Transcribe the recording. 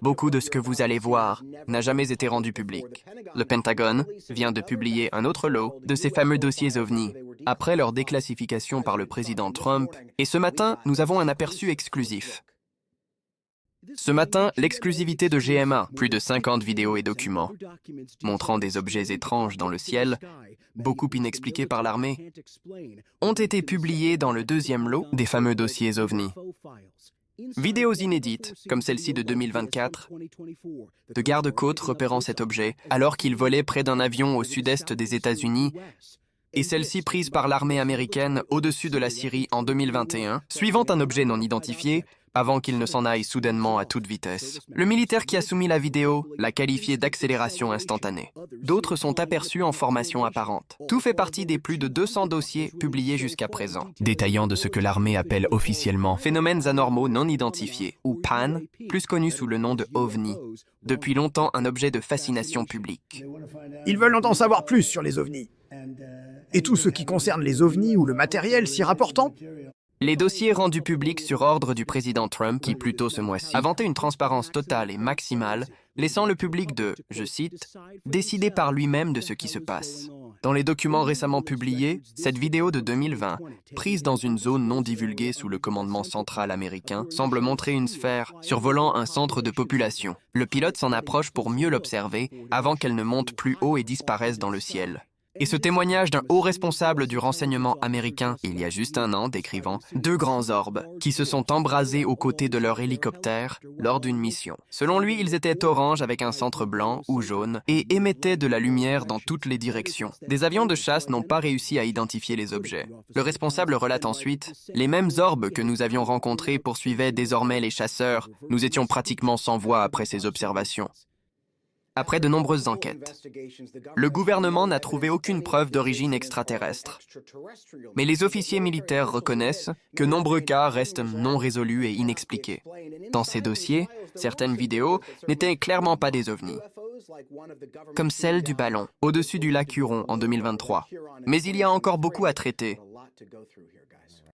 Beaucoup de ce que vous allez voir n'a jamais été rendu public. Le Pentagone vient de publier un autre lot de ces fameux dossiers OVNI, après leur déclassification par le président Trump, et ce matin, nous avons un aperçu exclusif. Ce matin, l'exclusivité de GMA, plus de 50 vidéos et documents, montrant des objets étranges dans le ciel, beaucoup inexpliqués par l'armée, ont été publiés dans le deuxième lot des fameux dossiers OVNI. Vidéos inédites, comme celle-ci de 2024, de gardes-côtes repérant cet objet alors qu'il volait près d'un avion au sud-est des États-Unis, et celle-ci prise par l'armée américaine au-dessus de la Syrie en 2021, suivant un objet non identifié, avant qu'il ne s'en aille soudainement à toute vitesse. Le militaire qui a soumis la vidéo l'a qualifié d'accélération instantanée. D'autres sont aperçus en formation apparente. Tout fait partie des plus de 200 dossiers publiés jusqu'à présent, détaillant de ce que l'armée appelle officiellement phénomènes anormaux non identifiés, ou PAN, plus connu sous le nom de OVNI, depuis longtemps un objet de fascination publique. Ils veulent en savoir plus sur les ovnis. Et tout ce qui concerne les ovnis ou le matériel s'y rapportant. Les dossiers rendus publics sur ordre du président Trump, qui plus tôt ce mois-ci a vanté une transparence totale et maximale, laissant le public de, je cite, « décider par lui-même de ce qui se passe ». Dans les documents récemment publiés, cette vidéo de 2020, prise dans une zone non divulguée sous le commandement central américain, semble montrer une sphère survolant un centre de population. Le pilote s'en approche pour mieux l'observer avant qu'elle ne monte plus haut et disparaisse dans le ciel. Et ce témoignage d'un haut responsable du renseignement américain, il y a juste un an, décrivant deux grands orbes qui se sont embrasés aux côtés de leur hélicoptère lors d'une mission. Selon lui, ils étaient orange avec un centre blanc ou jaune et émettaient de la lumière dans toutes les directions. Des avions de chasse n'ont pas réussi à identifier les objets. Le responsable relate ensuite « Les mêmes orbes que nous avions rencontrés poursuivaient désormais les chasseurs. Nous étions pratiquement sans voix après ces observations. » Après de nombreuses enquêtes, le gouvernement n'a trouvé aucune preuve d'origine extraterrestre. Mais les officiers militaires reconnaissent que nombreux cas restent non résolus et inexpliqués. Dans ces dossiers, certaines vidéos n'étaient clairement pas des ovnis, comme celle du ballon au-dessus du lac Huron en 2023. Mais il y a encore beaucoup à traiter.